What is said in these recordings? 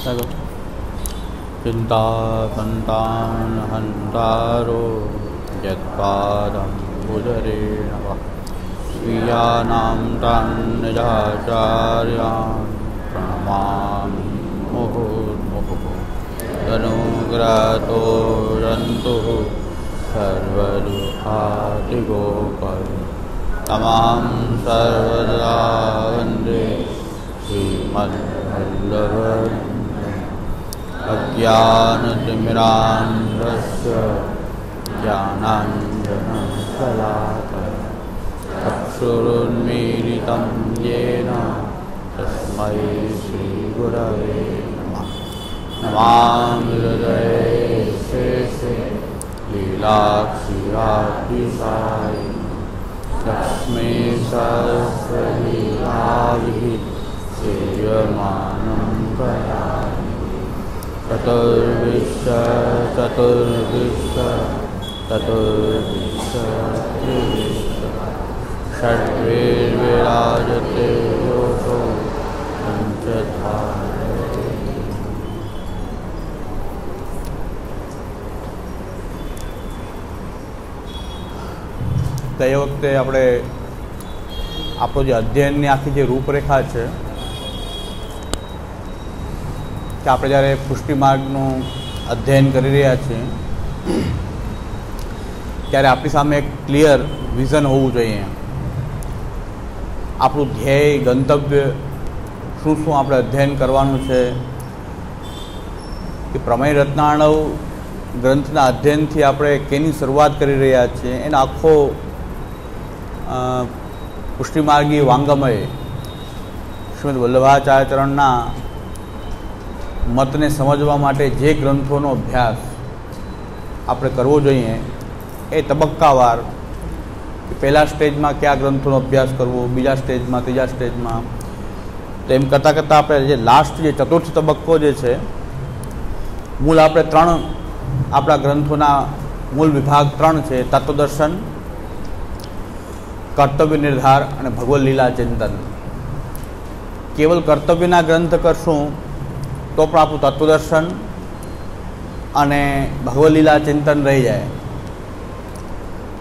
चिन्तासन्तानहन्तारो यत्पादं बुधरेणव स्वीयानां तान्निजाचार्यान् प्रणमामि मुहुर्मुहुः। तनुग्रतो जन्तुः सर्वदुःखातिगोकर् तमां सर्वदा वन्दे श्रीमद्वल्लभम्। अज्ञानतिमिरान्धस्य ज्ञानाञ्जनशलाकया चक्षुरुन्मीलितं येन तस्मै श्रीगुरवे नमः। नमामि हृदये शेषे लीलाक्षिरातिसायि लक्ष्मी सहस्रलीलाभिः सेव्यमानं कयामि। चतुर्विंश त्रिविंश षड्विर्विराजते योषो पञ्चधारे। ગઈ વખતે આપણે આપણો જે અધ્યયનની આખી જે રૂપરેખા છે કે આપણે જ્યારે પુષ્ટિ માર્ગનું અધ્યયન કરી રહ્યા છીએ ત્યારે આપણી સામે એક ક્લિયર વિઝન હોવું જોઈએ. આપણું ધ્યેય, ગંતવ્ય શું શું આપણે અધ્યયન કરવાનું છે. કે પ્રમેય રત્નાણવ ગ્રંથના અધ્યયનથી આપણે કેની શરૂઆત કરી રહ્યા છીએ એનો આખો પુષ્ટિમાર્ગી વાંગમય શ્રીમદ વલ્લભાચાર્ય ચરણના મતને સમજવા માટે જે ગ્રંથોનો અભ્યાસ આપણે કરવો જોઈએ એ તબક્કાવાર પહેલા સ્ટેજમાં કયા ગ્રંથોનો અભ્યાસ કરવો, બીજા સ્ટેજમાં, ત્રીજા સ્ટેજમાં, તો એમ કરતાં કરતાં આપણે જે લાસ્ટ જે ચતુર્થ તબક્કો જે છે, મૂળ આપણે ત્રણ આપણા ગ્રંથોના મૂળ વિભાગ ત્રણ છે: તત્વદર્શન, કર્તવ્ય નિર્ધાર અને ભગવદ લીલા ચિંતન. કેવલ કર્તવ્યના ગ્રંથ કરશું તો પણ આપણું તત્વદર્શન અને ભગવદ લીલા ચિંતન રહી જાય.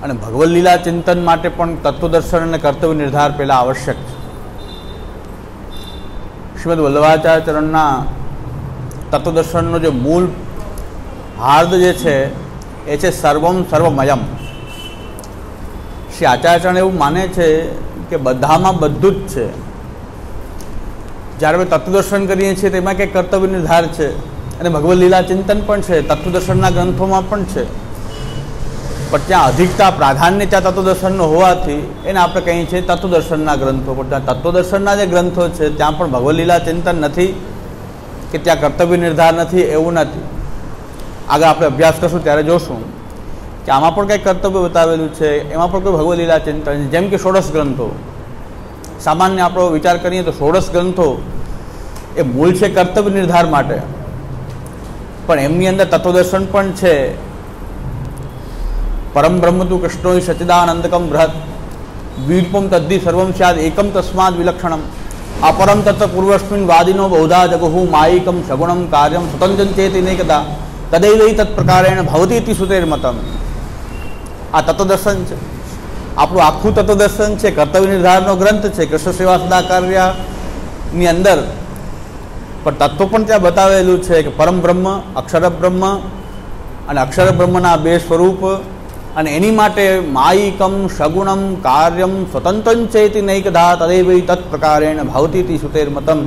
અને ભગવદ લીલા ચિંતન માટે પણ તત્વદર્શન અને કર્તવ્ય નિર્ધાર પહેલાં આવશ્યક છે. શ્રીમદ વલ્લભાચાર્ય ચરણના તત્વદર્શનનો જે મૂળ હાર્દ જે છે એ છે સર્વમ સર્વમયમ. શ્રી આચાર્યચરણ એવું માને છે કે બધામાં બધું જ છે. જ્યારે આપણે તત્વદર્શન કરીએ છીએ તેમાં કંઈક કર્તવ્ય નિર્ધાર છે અને ભગવદ લીલા ચિંતન પણ છે, તત્વદર્શનના ગ્રંથોમાં પણ છે. પણ ત્યાં અધિકતા પ્રાધાન્ય ત્યાં તત્વદર્શનનો હોવાથી એને આપણે કહીએ છીએ તત્વદર્શનના ગ્રંથો. પણ ત્યાં તત્વદર્શનના જે ગ્રંથો છે ત્યાં પણ ભગવદ લીલા ચિંતન નથી કે ત્યાં કર્તવ્ય નિર્ધાર નથી, એવું નથી. આગળ આપણે અભ્યાસ કરશું ત્યારે જોશું કે આમાં પણ કંઈક કર્તવ્ય બતાવેલું છે, એમાં પણ કોઈ ભગવદ લીલા ચિંતન. જેમ કે ષોડશ ગ્રંથો, સામાન્ય આપણો વિચાર કરીએ તો ષોડશ ગ્રંથો એ મૂળ છે કર્તવ્ય નિર્ધાર માટે, પણ એમની અંદર તત્વદર્શન પણ છે. પરમ બ્રહ્મ તું કૃષ્ણો સચ્ચિદાનંદકમ બૃહત દ્વિરૂપમ તદ્ધિ સર્વમ સ્યાદ એકમ તસ્માદ વિલક્ષણમ અપરમ તત્વ પૂર્વસ્મિન વાદિનો બહુધા જગહુ માયિકમ સગુણમ કાર્યમ સ્વતંત્ર ચેતિનેકદા તદૈવૈ તત્પ્રકારેણ ભવતી ઇતિ શ્રુતેર્મતમ. આ તત્વદર્શન છે. આપણું આખું તત્વદર્શન છે, કર્તવ્ય નિર્ધારનો ગ્રંથ છે કૃષ્ણ સેવા સદા કાર્યની અંદર. પણ તત્વ પણ ત્યાં બતાવેલું છે કે પરમ બ્રહ્મ, અક્ષર બ્રહ્મ અને અક્ષર બ્રહ્મના બે સ્વરૂપ, અને એની માટે માયિકમ સગુણમ કાર્યમ સ્વતંત્ર ચેતિ નૈકધા તદૈવૈ તત્પ્રકારેણ ભવતી ઇતિ શ્રુતેર્મતમ.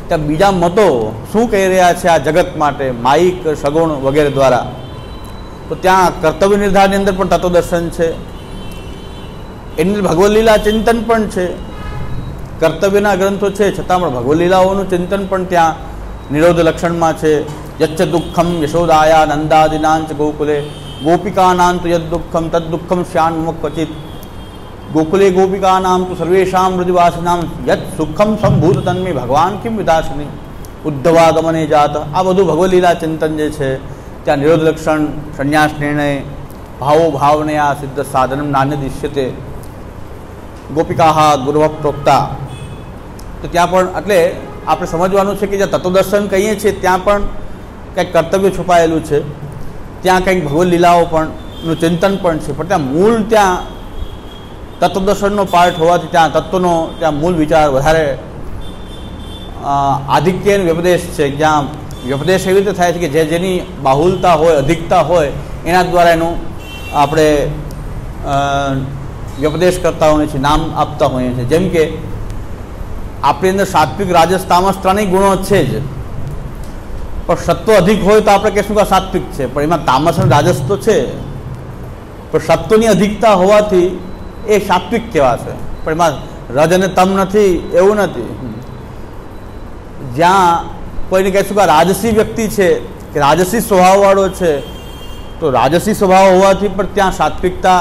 ત્યાં બીજા મતો શું કહી રહ્યા છે આ જગત માટે માયિક, સગુણ વગેરે દ્વારા. તો ત્યાં કર્તવ્ય નિર્ધારની અંદર પણ તત્વદર્શન છે, એની અંદર ભગવદ લીલા ચિંતન પણ છે. કર્તવ્યના ગ્રંથો છે છતાં પણ ભગવદ લીલાઓનું ચિંતન પણ ત્યાં નિરોધ લક્ષણમાં છે. યચ્ચ દુઃખમ યશોદાયા નંદાદિનાંચ ગોકુલે ગોપિકાનાં તુ યદ દુઃખમ તદ દુઃખમ શ્યાન મમ ક્વચિત ગોકુલે ગોપિકાનાં તુ સર્વેષાં મૃદવાસિનાં યદ સુખમ સંભૂત તન્મે ભગવાન કિમ વિદાસની ઉદ્ધવાગમને જાત. આ બધું ભગવદ લીલા ચિંતન જે છે ત્યાં નિરોધ લક્ષણ, સંન્યાસ નિર્ણય, ભાવો ભાવને આ સિદ્ધ સાધનમ નાન્ય દિશ્યતે ગોપિકા ગુરવ પ્રોક્તા. તો ત્યાં પણ એટલે આપણે સમજવાનું છે કે જ્યાં તત્વદર્શન કહીએ છીએ ત્યાં પણ કંઈક કર્તવ્ય છુપાયેલું છે, ત્યાં કંઈક ભગવદ લીલાઓ પણનું ચિંતન પણ છે, પણ ત્યાં મૂળ ત્યાં તત્વદર્શનનો પાર્ટ હોવાથી ત્યાં તત્વનો ત્યાં મૂળ વિચાર વધારે આધિક્ય અને વ્યપદેશ છે. જ્યાં વ્યપદેશ એવી રીતે થાય છે કે જેની બાહુલતા હોય, અધિકતા હોય એના દ્વારા એનું આપણે વ્યપદેશ કરતા હોઈએ છીએ, નામ આપતા હોઈએ છીએ. જેમ કે આપણી અંદર સાત્વિક, રાજસ, તામસ ત્રણેય ગુણો છે જ, પણ સત્વ અધિક હોય તો આપણે કહેશું કે સાત્વિક છે, પણ એમાં તામસ અને રાજસ તો છે, પણ સત્વની અધિકતા હોવાથી એ સાત્વિક કહેવાશે, પણ એમાં રજ અને તમ નથી એવું નથી. જ્યાં કોઈને કહેશું કે રાજસી વ્યક્તિ છે કે રાજસી સ્વભાવવાળો છે, તો રાજસી સ્વભાવ હોવાથી પણ ત્યાં સાત્વિકતા,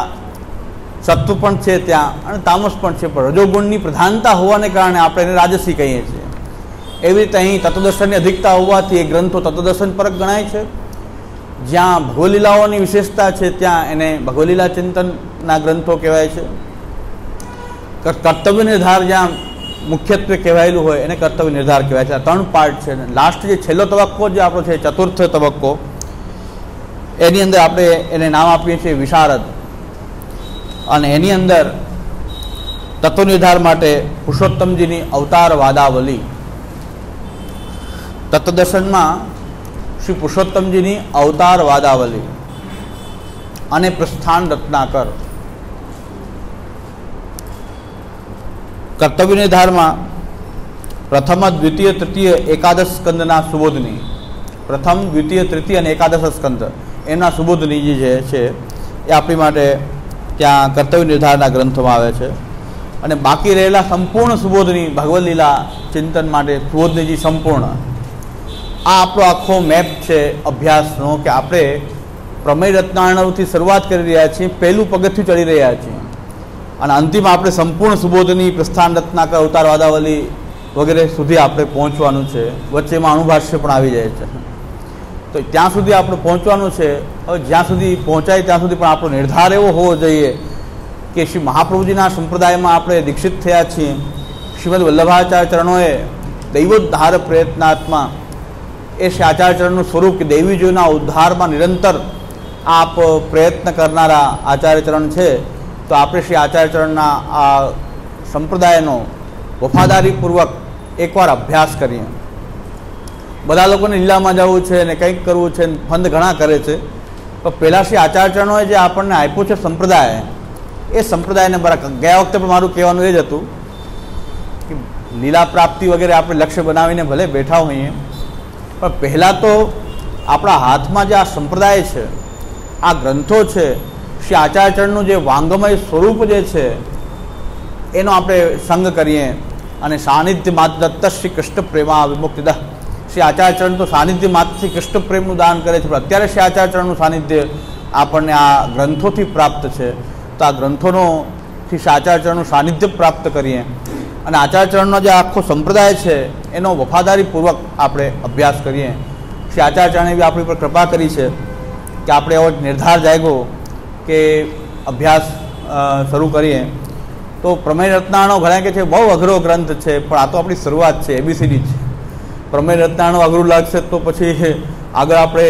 સત્વ પણ છે ત્યાં અને તામસ પણ છે, પણ રજોગુણની પ્રધાનતા હોવાને કારણે આપણે એને રાજસી કહીએ છીએ. એવી રીતે અહીં તત્વદર્શનની અધિકતા હોવાથી એ ગ્રંથો તત્વદર્શન પરક ગણાય છે. જ્યાં ભગવદલીલાઓની વિશેષતા છે ત્યાં એને ભગવદલીલા ચિંતનના ગ્રંથો કહેવાય છે. કર્તવ્ય નિર્ધાર જ્યાં મુખ્યત્વે કહેવાયેલું હોય એને કર્તવ્ય નિર્ધાર કહેવાય છે. આ 3 પાર્ટ છે. લાસ્ટ જે છેલ્લો તબક્કો જે આપણો છે, ચતુર્થ તબક્કો, એની અંદર આપણે એને નામ આપીએ છીએ વિશારદ, અને એની અંદર તત્વ નિર્ધાર માટે પુરુષોત્તમજીની અવતાર વાદાવલી. તત્વદર્શનમાં શ્રી પુરુષોત્તમજીની અવતાર વાદાવલી અને પ્રસ્થાન રત્નાકર. કર્તવ્ય નિર્ધારમાં પ્રથમ, દ્વિતીય, તૃતીય, એકાદશ સ્કંદના સુબોધની, પ્રથમ, દ્વિતીય, તૃતીય અને એકાદશ સ્કંદ એમના સુબોધની જે છે એ આપણી માટે ત્યાં કર્તવ્ય નિર્ધારના ગ્રંથોમાં આવે છે. અને બાકી રહેલા સંપૂર્ણ સુબોધની ભગવદ લીલા ચિંતન માટે સુબોધનીજી સંપૂર્ણ. આ આપણો આખો મેપ છે અભ્યાસનો, કે આપણે પ્રમેય રત્નાર્ણવથી શરૂઆત કરી રહ્યા છીએ, પહેલું પગથિયું ચડી રહ્યા છીએ, અને અંતિમ આપણે સંપૂર્ણ સુબોધની, પ્રસ્થાન રત્નાકર, અવતાર વાદાવલી વગેરે સુધી આપણે પહોંચવાનું છે. વચ્ચેમાં અણુભાષ્ય પણ આવી જાય છે, તો ત્યાં સુધી આપણે પહોંચવાનું છે. હવે જ્યાં સુધી પહોંચાય ત્યાં સુધી પણ આપણો નિર્ધાર એવો હોવો જોઈએ કે શ્રી મહાપ્રભુજીના સંપ્રદાયમાં આપણે દીક્ષિત થયા છીએ. શ્રીમદ વલ્લભાચાર્ય ચરણોએ દૈવોદ્ધાર પ્રયત્નાત્મા, એ શ્રી આચાર્યચરણનું સ્વરૂપ કે દૈવીજીઓના ઉદ્ધારમાં નિરંતર આપ પ્રયત્ન કરનારા આચાર્યચરણ છે. તો આપણે શ્રી આચાર્યચરણના આ સંપ્રદાયનો વફાદારીપૂર્વક એકવાર અભ્યાસ કરીએ. બધા લોકોને લીલામાં જવું છે ને કંઈક કરવું છે, ફંદ ઘણા કરે છે, પણ પહેલાં શ્રી આચાર્યચરણોએ જે આપણને આપ્યો છે સંપ્રદાય, એ સંપ્રદાયને બરાબર. ગયા વખતે પણ મારું કહેવાનું એ જ હતું કે લીલા પ્રાપ્તિ વગેરે આપણે લક્ષ્ય બનાવીને ભલે બેઠા હોઈએ, પણ પહેલાં તો આપણા હાથમાં જે આ સંપ્રદાય છે, આ ગ્રંથો છે, શ્રી આચાર્યચરણનું જે વાંગમય સ્વરૂપ જે છે એનો આપણે સંગ કરીએ. અને સાનિધ્ય માત્ર દત્ત શ્રી કૃષ્ણ પ્રેમા વિમુક્તિદા. શ્રી આચાર્યચરણ તો સાનિધ્ય માત્રથી કૃષ્ણ પ્રેમનું દાન કરે છે, પણ અત્યારે શ્રી આચાર્યચરણનું સાનિધ્ય આપણને આ ગ્રંથોથી પ્રાપ્ત છે. તો આ ગ્રંથોથી શ્રી આચાર્યચરણનું સાનિધ્ય પ્રાપ્ત કરીએ, અને આચાર્યચરણનો જે આખો સંપ્રદાય છે એનો વફાદારીપૂર્વક આપણે અભ્યાસ કરીએ. શ્રી આચાર્યચરણે બી આપણી પર કૃપા કરી છે કે આપણે એવો નિર્ધાર જાગ્યો કે અભ્યાસ શરૂ કરીએ. તો પ્રમેય રત્નાર્ણવ ઘણા કહે છે બહુ અઘરો ગ્રંથ છે, પણ આ તો આપણી શરૂઆત છે, એબીસીડી છે. પ્રમેય રત્નાર્ણવ અઘરું લાગશે તો પછી આગળ આપણે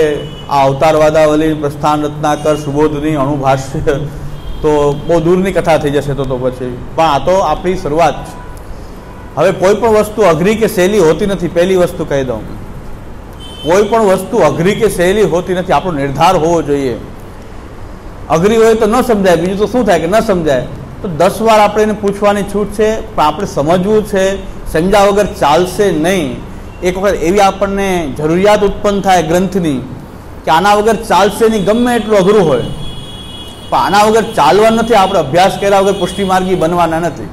આ અવતાર વાદાવલી, પ્રસ્થાન રત્નાકર, સુબોધની, અણુભાષ્ય, તો બહુ દૂરની કથા થઈ જશે તો પછી. પણ આ તો આપણી શરૂઆત છે. હવે કોઈ પણ વસ્તુ અઘરી કે સહેલી હોતી નથી. પહેલી વસ્તુ કહી દઉં, કોઈ પણ વસ્તુ અઘરી કે સહેલી હોતી નથી. આપણો નિર્ધાર હોવો જોઈએ. અઘરી હોય તો ન સમજાય, બીજું તો શું થાય કે ન સમજાય, તો 10 વાર આપણે એને પૂછવાની છૂટ છે, પણ આપણે સમજવું છે. સમજ્યા વગર ચાલશે નહીં. એક વખત એવી આપણને જરૂરિયાત ઉત્પન્ન થાય ગ્રંથની કે આના વગર ચાલશે નહીં, ગમે એટલું અઘરું હોય, પણ આના વગર ચાલવા નથી. આપણે અભ્યાસ કર્યા વગર પુષ્ટિમાર્ગી બનવાના નથી.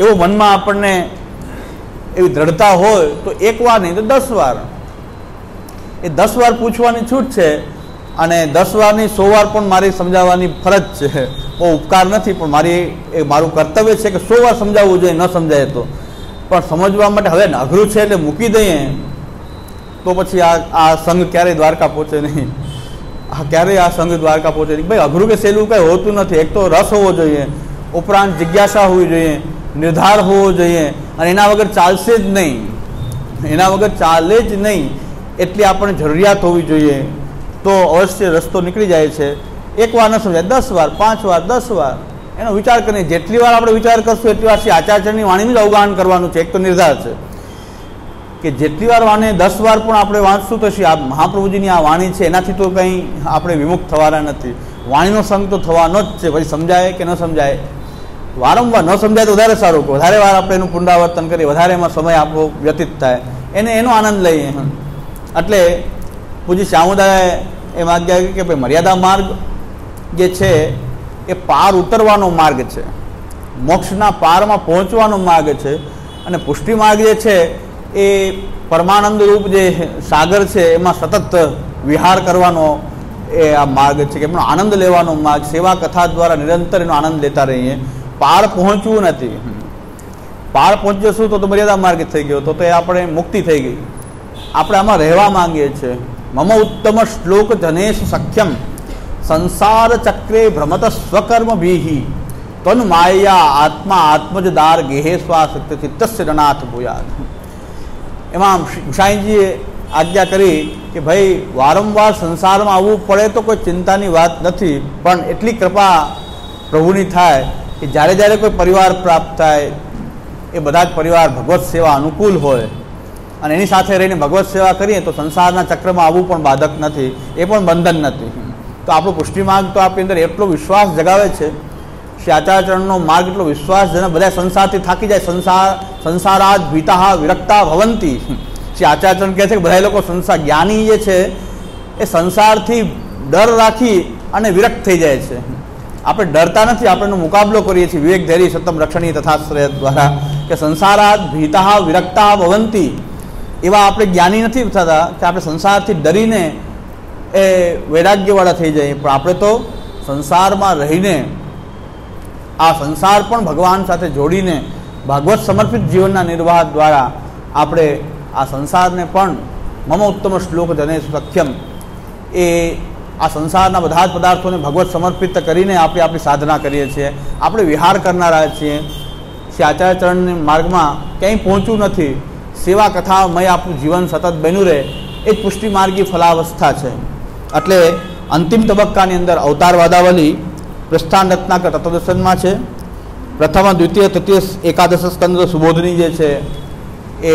એવું મનમાં આપણને એવી દ્રઢતા હોય તો 1 વાર નહીં તો 10 વાર, એ 10 વાર પૂછવાની છૂટ છે. અને 10 વારની 100 વાર પણ મારી સમજાવવાની ફરજ છે. બહુ ઉપકાર નથી, પણ મારું કર્તવ્ય છે કે 100 વાર સમજાવવું જોઈએ, ન સમજાય તો. પણ સમજવા માટે હવે અઘરું છે એટલે મૂકી દઈએ તો પછી આ સંઘ ક્યારેય દ્વારકા પહોંચે નહીં. ક્યારેય આ સંઘ દ્વારકા પહોંચે નહીં. ભાઈ અઘરું કે સહેલું કંઈ હોતું નથી. એક તો રસ હોવો જોઈએ, ઉપરાંત જિજ્ઞાસા હોવી જોઈએ, નિર્ધાર હોવો જોઈએ, અને એના વગર ચાલશે જ નહીં. એના વગર ચાલે જ નહીં એટલી આપણને જરૂરિયાત હોવી જોઈએ, તો અવશ્ય રસ્તો નીકળી જાય છે. એકવાર ન સમજાય 10 વાર 5 વાર 10 વાર એનો વિચાર કરીને જેટલી વાર આપણે વિચાર કરશું એટલી વાર શ્રી આચાર્યની વાણીનું જ અવગાહન કરવાનું છે. એક તો નિર્ધાર છે કે જેટલી વાર વાણી 10 વાર પણ આપણે વાંચશું તો શ્રી મહાપ્રભુજીની આ વાણી છે એનાથી તો કંઈ આપણે વિમુખ થવાના નથી. વાણીનો સંગ તો થવાનો જ છે. પછી સમજાય કે ન સમજાય, વારંવાર ન સમજાય તો વધારે સારું, કે વધારે વાર આપણે એનું પુનરાવર્તન કરીએ, વધારે એમાં સમય આપણો વ્યતીત થાય, એનો આનંદ લઈએ. એટલે પૂજ્ય શ્યામુદાએ એમ આજ્ઞા કરી કે ભાઈ મર્યાદા માર્ગ જે છે એ પાર ઉતરવાનો માર્ગ છે, મોક્ષના પારમાં પહોંચવાનો માર્ગ છે, અને પુષ્ટિ માર્ગ જે છે એ પરમાનંદ રૂપ જે સાગર છે એમાં સતત વિહાર કરવાનો એ આ માર્ગ છે, કે એમનો આનંદ લેવાનો માર્ગ. સેવા કથા દ્વારા નિરંતર એનો આનંદ લેતા રહીએ. પાર પહોંચવું નથી. પાર પહોંચી જશું તો મર્યાદા માર્ગ થઈ ગયો, તો એ આપણે મુક્તિ થઈ ગઈ. આપણે આમાં રહેવા માંગીએ છીએ. મમ ઉત્તમ શ્લોક જનેશ સખ્યમ સંસાર ચક્રે ભ્રમત સ્વકર્મ ભીહી તન માયા આત્મા આત્મજદાર ગેહે સ્વાસક્ત ચિત્તસ્ય રનાથ ભૂયાત. એમાં ગુસાઈજીએ આજ્ઞા કરી કે ભાઈ વારંવાર સંસારમાં આવવું પડે તો કોઈ ચિંતાની વાત નથી, પણ એટલી કૃપા પ્રભુની થાય કે જ્યારે જ્યારે કોઈ પરિવાર પ્રાપ્ત થાય એ બધા જ પરિવાર ભગવત સેવા અનુકૂળ હોય અને એની સાથે રહીને ભગવત સેવા કરીએ તો સંસારના ચક્રમાં આવવું પણ બાધક નથી, એ પણ બંધન નથી. તો આપણો પુષ્ટિ માર્ગ તો આપણી અંદર એટલો વિશ્વાસ જગાવે છે. શ્રી આચાર્યચરણનો માર્ગ એટલો વિશ્વાસજનક, બધા સંસારથી થાકી જાય. સંસારાદ ભીતા વિરક્તા ભવંતી. શ્રી આચાર્યચરણ કહે છે કે બધા લોકો જ્ઞાની જે છે એ સંસારથી ડર રાખી અને વિરક્ત થઈ જાય છે. આપણે ડરતા નથી, આપણે એનો મુકાબલો કરીએ છીએ વિવેક ધૈર્ય સતમ રક્ષણી તથાશ્રય દ્વારા, કે સંસારાદ ભીતા વિરક્તા ભવંતી. એવા આપણે જ્ઞાની નથી થતા કે આપણે સંસારથી ડરીને એ વૈરાગ્યવાળા થઈ જાય. પણ આપણે તો સંસારમાં રહીને આ સંસાર પણ ભગવાન સાથે જોડીને ભાગવત સમર્પિત જીવનના નિર્વાહ દ્વારા આપણે આ સંસારને પણ મમ ઉત્તમ શ્લોક જનેશ સખ્યમ, એ આ સંસારના બધા જ પદાર્થોને ભગવત સમર્પિત કરીને આપણે આપણી સાધના કરીએ છીએ. આપણે વિહાર કરનારા છીએ. શ્રી આચાર્યચરણના માર્ગમાં ક્યાંય પહોંચવું નથી. સેવા કથામય આપણું જીવન સતત બન્યું રહે, એ જ પુષ્ટિ માર્ગી ફલાવસ્થા છે. એટલે અંતિમ તબક્કાની અંદર અવતાર વાદાવલી પ્રસ્થાન રત્નાકર તત્વદર્શનમાં છે. પ્રથમ દ્વિતીય તૃતીય એકાદશ સ્કંદ સુબોધની જે છે એ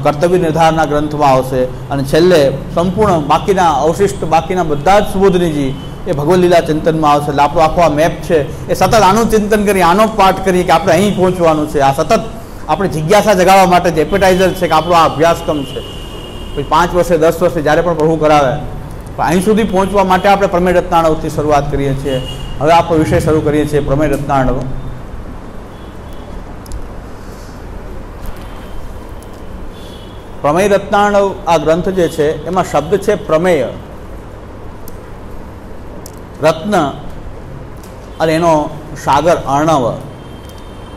કર્તવ્ય નિર્ધારના ગ્રંથમાં આવશે, અને છેલ્લે સંપૂર્ણ બાકીના બધા જ સુબોધનીજી એ ભગવદ લીલા ચિંતનમાં આવશે. એટલે આપણો આખો આ મેપ છે એ સતત આનું ચિંતન કરી, આનો પાઠ કરીએ કે આપણે અહીં પહોંચવાનું છે. આ સતત આપણે જિજ્ઞાસા જગાવવા માટે જે એપેટાઇઝર છે કે આપણો આ અભ્યાસક્રમ છે. પછી 5 વર્ષે 10 વર્ષે જ્યારે પણ પ્રભુ કરાવે, પણ અહીં સુધી પહોંચવા માટે આપણે પ્રમેય રત્નાણવથી શરૂઆત કરીએ છીએ. હવે આપણો વિષય શરૂ કરીએ છીએ પ્રમેય રત્નાણવ. પ્રમેય રત્નાણવ આ ગ્રંથ જે છે એમાં શબ્દ છે પ્રમેય, રત્ન અને એનો સાગર અર્ણવ.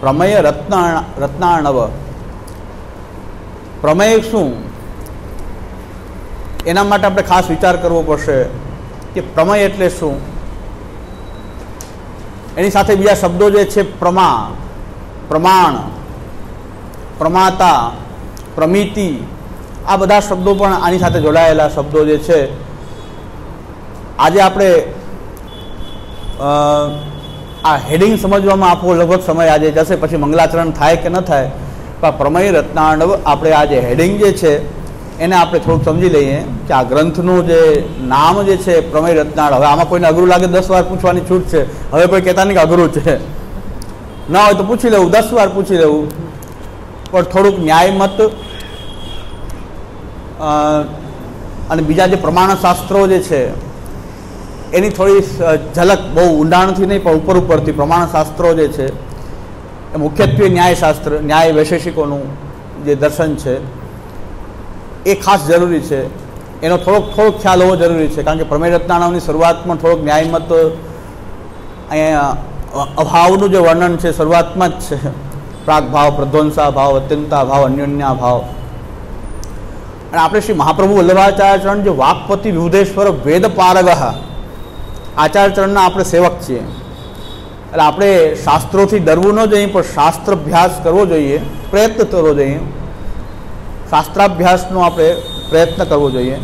પ્રમેય રત્નાર્ણવ. પ્રમેય શું, એના માટે આપણે ખાસ વિચાર કરવો પડશે કે પ્રમેય એટલે શું. એની સાથે બીજા શબ્દો જે છે પ્રમાણ, પ્રમાતા, પ્રમિતિ, આ બધા શબ્દો પણ આની સાથે જોડાયેલા શબ્દો જે છે. આજે આપણે આ હેડિંગ સમજવામાં આપણો લગભગ સમય આજે જશે, પછી મંગલાચરણ થાય કે ન થાય. પણ પ્રમેય રત્નાર્ણવ આપણે આ જે હેડિંગ જે છે એને આપણે થોડુંક સમજી લઈએ કે આ ગ્રંથનું જે નામ જે છે પ્રમેય રત્નાર્ણવ. હવે આમાં કોઈને અઘરું લાગે 10 વાર પૂછવાની છૂટ છે. હવે કોઈ કહેતા નહીં કે અઘરું છે, ના હોય તો પૂછી લેવું, 10 વાર પૂછી લેવું. પણ થોડુંક ન્યાયમત અને બીજા જે પ્રમાણશાસ્ત્રો જે છે એની થોડી ઝલક, બહુ ઊંડાણથી નહીં પણ ઉપરથી પ્રમાણશાસ્ત્રો જે છે એ મુખ્યત્વે ન્યાયશાસ્ત્ર, ન્યાય વૈશેષિકોનું જે દર્શન છે એ ખાસ જરૂરી છે. એનો થોડોક ખ્યાલ હોવો જરૂરી છે, કારણ કે પ્રમેય રત્નાણવની શરૂઆતમાં થોડોક ન્યાયમત અહીંયા અભાવનું જે વર્ણન છે શરૂઆતમાં જ છે. પ્રાગ ભાવ, પ્રધ્વંસા ભાવ, અત્યંતા ભાવ, અન્યોન્યા ભાવ. અને આપણે શ્રી મહાપ્રભુ વલ્લભાચાર્યચરણ જે વાકપતિ વિબુધેશ્વર વેદ પારગહ આચાર્યચરણના આપણે સેવક છીએ. એટલે આપણે શાસ્ત્રોથી ડરવું ન જોઈએ, પણ શાસ્ત્ર અભ્યાસ કરવો જોઈએ, પ્રયત્ન કરવો જોઈએ. શાસ્ત્રાભ્યાસનો આપણે પ્રયત્ન કરવો જોઈએ.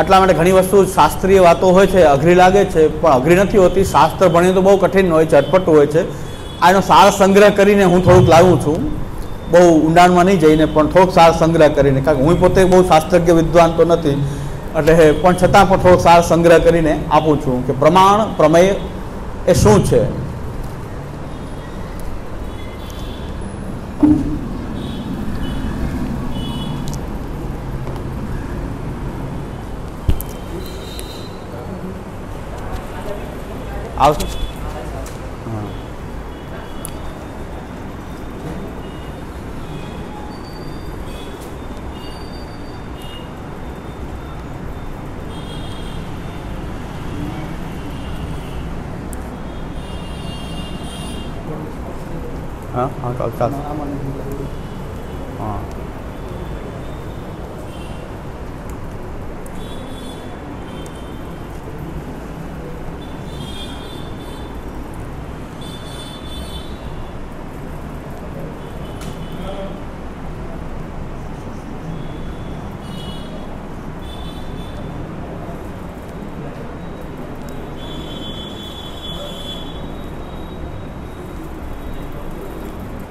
એટલા માટે ઘણી વસ્તુ શાસ્ત્રીય વાતો હોય છે, અઘરી લાગે છે, પણ અઘરી નથી હોતી. શાસ્ત્ર ભણીએ તો બહુ કઠિન હોય છે, અટપટું હોય છે. આનો સાર સંગ્રહ કરીને હું થોડુંક લાવું છું, બહુ ઊંડાણમાં નહીં જઈને, પણ થોડોક સાર સંગ્રહ કરીને. કારણ કે હું પોતે બહુ શાસ્ત્રજ્ઞ વિદ્વાન તો નથી, એટલે પણ છતાં પણ થોડોક સાર સંગ્રહ કરીને આપું છું કે પ્રમાણ પ્રમેય એ શું છે. આવશે. હા હા ચાલશે.